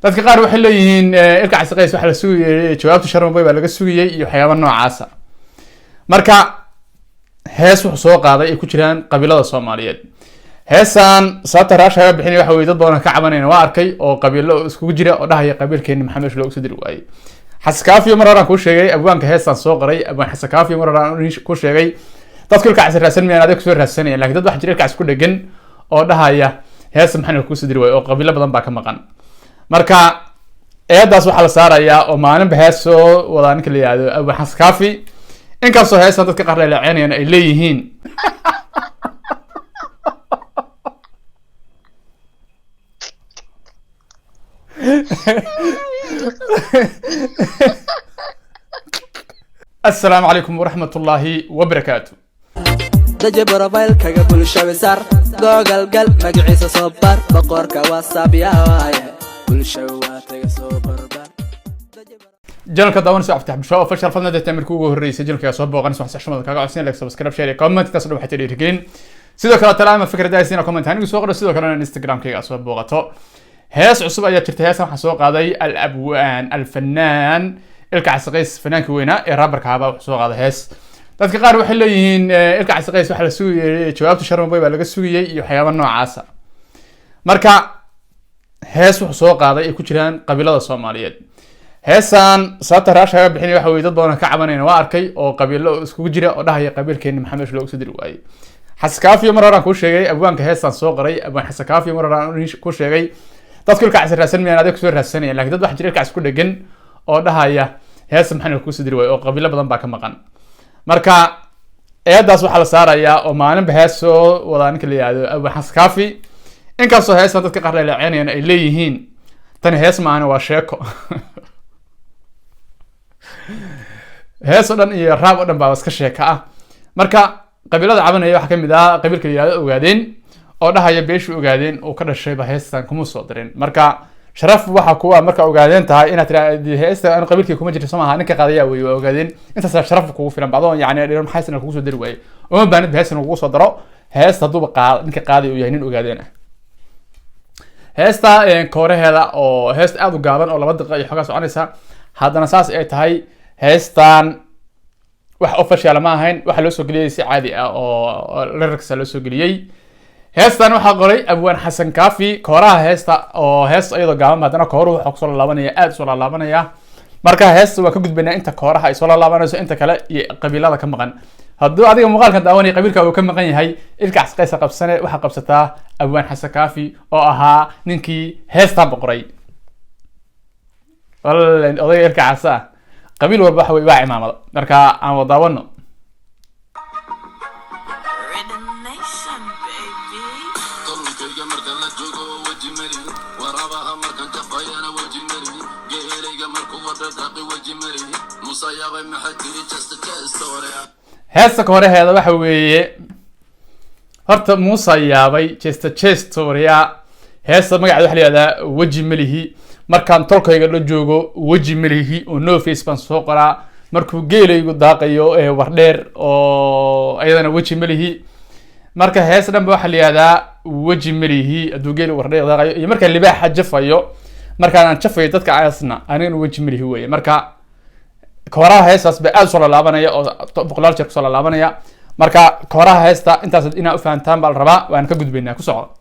dadka qaar waxay leeyihiin ilka casaqays waxa la sugayay jawaabta Sharmaboy baa laga sugayay iyo waxyaabo noocaas ah. Marka hees wuxuu soo qaaday ay ku jiraan qabiilada Soomaaliyeed. heesan sababta raashaga bixinay waxa weey dad badan ka cabanayna waa arkay oo qabiilo isku jira oo dhahaya qabiilkeena Maxamed loo soo diri waayay. Xaskaafiyo mararaan ku sheegay abwaanka heesan soo qoray abwaan Xaskaafiyo mararaan ku sheegay dadka ilka casraasan miyaan adeeg soo raadsanayeen laakiin dad wax jira ilka isku dhagan oo dhahaya hees Maxamed ku soo diri waayay oo qabiilo badan baa ka maqan. Marka eedaas waxa la saarayaa oo maalinba hees soo wada ninka la yiraahdo abwaan Xaskaafi inkastoo heesan dadka qaar la ceenayaan ay leeyihiin السلام عليكم ورحمة الله وبركاته. دجي بروفايل كاغا بولشاوي سار دوغال قال مقعيسة صبار بقوركا واتساب يا وايا بولشاوي واتاقا صبر جنالك داوان سو افتح بشاو فشل فضنا تعمل كوغو الرئيس جنالك يا صوب وغنس وحس حشمد كاغا عسين لك سبسكرايب شير كومنت تصلوا حتى ليركين سيدو كلا تلام فكرة دايسين كومنت هاني سو قرا سيدو كلا انستغرام كيغا صوب بوغتو hees cusub ayaa jirtay heesan waxa soo qaaday al-abwaan al-fanaan ilka casaqays fanaanka weynaa ee raabarka haba waxa soo qaaday hees dadka qaar waxay leeyihiin ilka casaqays waxa la sugayay jawaabta Sharmaboy baa laga sugayay iyo waxyaabo noocaas ah. Marka hees wuxuu soo qaaday ay ku jiraan qabiilada Soomaaliyeed. heesan sababta raashaga bixinay waxa weey dad badan ka cabanayna waa arkay oo qabiilo isku jira oo dhahaya qabiilkeena Maxamed loo soo diri waayay. Xaskaafiyo mararaan ku sheegay abwaanka heesan soo qoray abwaan Xaskaafiyo mararaan ku sheegay dadka ilka casraasan miyaan adeeg soo raadsanayeen laakiin dad wax jira ilka isku dhagan oo dhahaya hees Maxamed ku soo diri waayay oo qabiilo badan baa ka maqan. Marka eedaas waxa la saarayaa oo maalinba hees soo wada ninka la yiraahdo abwaan Xaskaafi inkastoo heesan dadka qaar la ceenayaan ay leeyihiin tan hees maana waa sheeko hees oo dhan iyo raab oo dhan baa iska sheeka ah. Marka qabiilada cabanaya waxa kamid ah qabiilka la yiraahdo ogaadeen oo dhahaya beeshu ogaadeen oo ka dhashay ba heestan kuma soo dirin. Marka sharaf waxa kuwa marka ogaadeen tahay inaad tiraahdo heestan aan qabiilkii kuma jirto Soomaaliya ninka qaadaya way ogaadeen intaas sharaf kugu filan bacdo yaani dhiran maxaysan kugu soo diri waayay oo baanid heestan kugu soo daro heesta duba qaad ninka qaaday oo yahay nin ogaadeen ah. heesta kooraheeda oo heesta aad u gaaban oo 2 daqiiqo iyo xogaa soconaysa haddana saas ay tahay heestan wax official ma ahayn waxa loo soo galiyay si caadi ah oo lyrics loo soo galiyay. heestan waxa qoray abwaan Xasan Kaafi kooraha heesta oo hees iyadoo gaaban hadana kooruhu waxa soo laabanaya aad soo laabanaya. Marka heesta waa ka gudbinaa inta kooraha ay soo laabanayso inta kale iyo qabiilada ka maqan. hadduu adiga muuqaalka daawanay qabiilka uu ka maqan yahay ilka casaqays qabsane waxa qabsataa abwaan Xasan Kaafi oo ahaa ninkii heesta boqoray. odayga ilka casa qabiil walba waxa way baa imaamada. Marka aan wadaawano heesta kooraheeda waxa weeye horta Musa yaabay Chestoria heesta magaceeda waxa la yiraahdaa waji malihi markaan tolkayga la joogo waji malihi oo no face ban soo qoraa markuu geelaygu daaqayo wardheer oo ayadana waji malihi. marka heesta dhanba waxa la yiraahdaa waji malihi aduu geelu wardheer daaqayo iyo marka libaaxa jafayo markaan jafayo dadka aasna aniga waji malihi weeye. marka kooraha heestaas ba aad soo laabanaya oo boqolaal jeer soo laabanaya. marka kooraha heesta intaas inaa u fahantaan baa la rabaa waan ka gudbaynaa ku soco.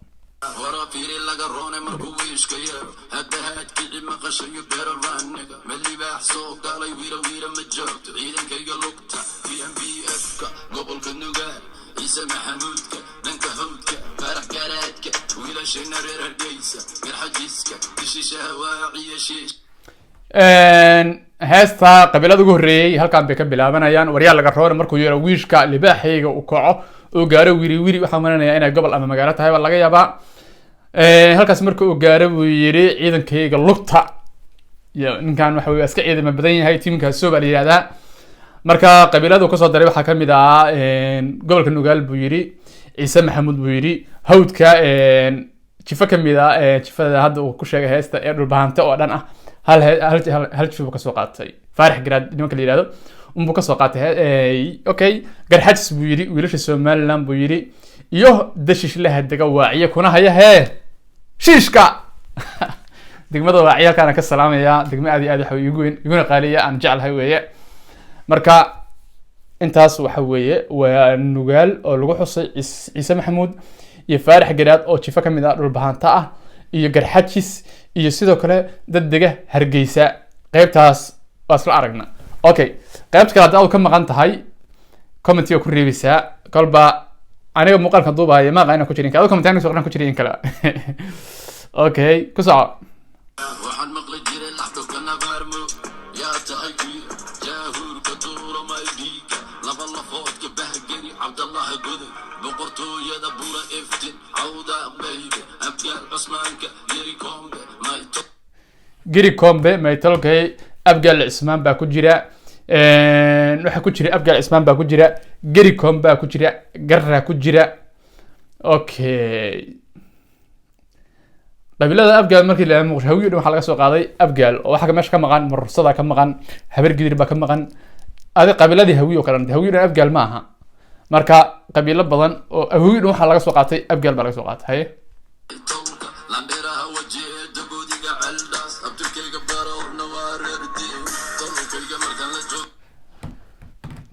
heesta qabiilada ugu horeeyay halkaan bay ka bilaabanayaan waryaal laga roona markuu yaro wiishka libaaxayga uu kaco oo gaaro wiri waxa maranaya inay gobol ama magaalo tahay laga yaabaa. halkaas markuu uu gaaro buu yiri ciidankayga lugta iyo ninkan waxa weey iska ciidama badan yahay tiimkaas soo baa la yiraahdaa. marka qabiiladu ka soo daray waxa kamid ah gobolka Nugaal buu yiri Ciise Maxamuud buu yiri hawdka jifa kamid ah jifada hadda uu ku sheegay heesta ee dhulbaanta oo dhan ah hal jifa ka soo qaatay Faarax Garaad nimanka la yiraahdo buu ka soo qaatay. okay garxajis buu yiri wiilasha Somaliland buu yiri iyo dashish la hadaga waaciye kuna haya shiishka degmada waa ciyaalkaan ka salaamaya degmo aad iyo aad waxa igu weyn iguna qaaliya aan jeclahay weeye marka intaas waxa weeye waa nugaal oo lagu xusay Ciise Maxamuud iyo Faarax Garaad oo jifa kamid ah dhul bahanta ah iyo Garxajis iyo sidoo kale dad dega Hargeysa qaybtaas waa isla aragna okay qaybta kale aad ka maqan tahay comment iyo ku reebisa qalba aniga muuqaalka duubaya ma qaana ku jirin ka comment aniga soo qran ku jirin kala okay ku soo waxaan maqli jiray laxdo kana baarmo yaa tahay jaahur ka duuro maydiga laba lafood ka bahgari Abdullah Gude boqortooyada buura iftin awda bayde abgaal Usmaanka Giri Kombe maytalkay abgaal Usmaan baa ku jira waxa ku jira abgaal Usmaan baa ku jira Giri Kombe baa ku jira garra ku jira okay qabiilada abgaal markii la muuqdo hawiyo waxa laga soo qaaday abgaal oo waxa meesha ka maqan mursada ka maqan habar gidir ba ka maqan adi qabiiladii hawiyo kala hawiyo abgaal ma aha marka qabiilo badan oo hawiyo waxa laga soo qaatay abgaal baa laga soo qaatay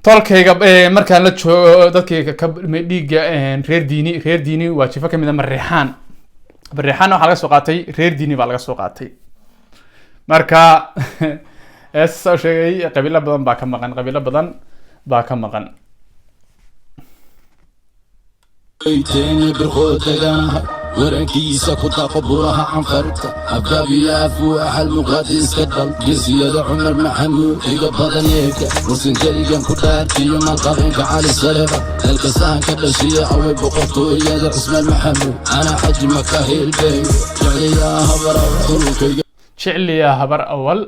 tolkayga markaan la joogo dadkayga ka dhiiga reer diini waa jifa kamid ah Marreexaan waxa laga soo qaatay reer diini baa laga soo qaatay marka soo sheegay qabiilo badan baa ka maqan وركيسة كنت قبورها عن فرقة أبقابي أفو أحل مقادس كدل جزيادة عمر محمود إيقا بضنيك رسن جريقا كتارتي يوم القرنك على السلفة الكسان كدشية أوي بقرطو إيادة اسم المحمود أنا حج مكاهي البيت شعلي يا هبر أول شعلي يا هبر أول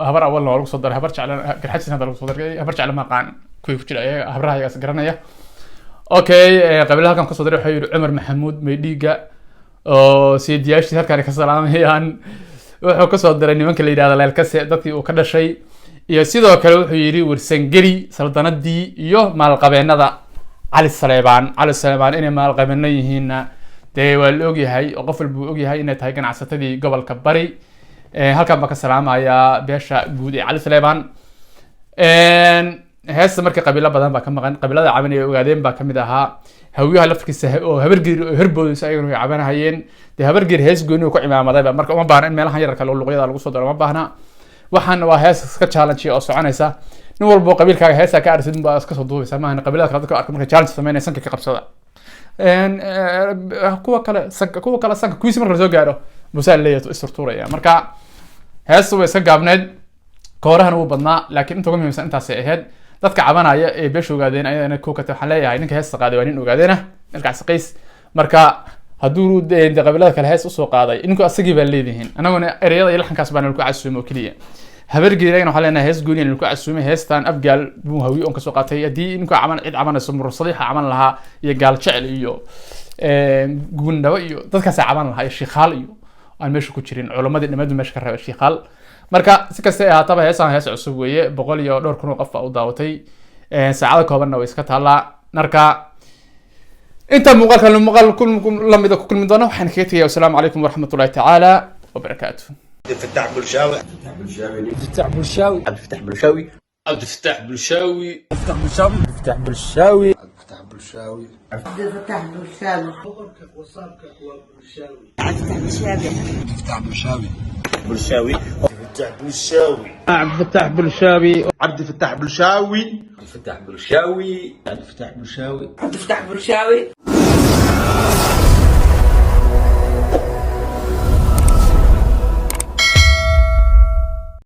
هبر أول لو صدر هبر شعلا كالحجس هذا لو صدر هبر شعلا ما قان كيف جرى هبرها يا سكرنا okay qabiilada halkan ka soo diray waxa Umar Maxamuud Meydhiga oo sidiyaashii halkan ka salaamayaan wuxuu ka soo diray nimanka la yiraahdo Leelkase dadkii uu ka dhashay iyo sidoo kale wuxuu yiri Warsangeli saldanadii iyo maalqabeennada Cali Saleebaan inay maalqabeeno yihiin de waa la og yahay oo qof walba og yahay inay tahay ganacsatadii gobolka Bari halkan ba ka salaamaya beesha guud ee Cali Saleebaan heesta markii qabiilo badan baa ka maqan qabiilada caban ee ogaadeen baa kamid ahaa hawiyaha lafkiisa oo habargeer herboodis ayaguna way cabanahayeen de habargeer hees gooni oo ku cimaamaday marka uma baahna in meelahan yararka loo luqyada lagu soo daro ma baahna waxaan waa hees iska challenge oo soconaysa nin walba qabiilkaaga heesa ka arsid baa iska soo duubaysa maahan qabiilada kale dadka arka marka challenge sameynaysan ka qabsada kuwa kale sanka kuwiisi marka la soo gaaro musaal leeyahay isturturaya marka heestu way iska gaabneed koorahan uu badnaa laakiin inta ugu muhiimsan intaas ay ahayd dadka cabanaya ee beesha ogaadeen ayana ku ka waxaan leeyahay ninka heesta qaaday waa nin ogaadeena markaas qays marka haduu qabiilada kale hees u soo qaaday inku asagii baa leeyihiin anaguna ereyada iyo laxankaas baan ku casuumay oo kaliya habargeerayna waxaan leenahay hees gooni ku casuumay heestan abgaal buu hawiyo on ka soo qaatay hadii ninku cid cabanayso mursadiixa caban lahaa iyo gaal jecel iyo gundhawo iyo dadkaas caban lahaa iyo shiiqaal iyo aan meesha ku jirin culimadii dhammaadu meesha ka reebay shiiqaal marka si kasta ay ahaataba heesan hees cusub weeye 100 iyo dhowr kun oo qof u daawatay saacada koobanna way iska taalaa marka inta muuqaalka lamida ku kulmi doona waxaan kaga tagayaa assalaamu calaykum waraxmatullaahi tacaala wabarakaatuh فتح بلشاوي فتح بلشاوي فتح بلشاوي فتح بلشاوي فتح بلشاوي فتح بلشاوي فتح بلشاوي فتح بلشاوي فتح بلشاوي فتح بلشاوي بلشاوي فتح بلشاوي عبد الفتاح بلشاوي عبد الفتاح بلشاوي فتح بلشاوي عبد الفتاح بلشاوي عبد الفتاح بلشاوي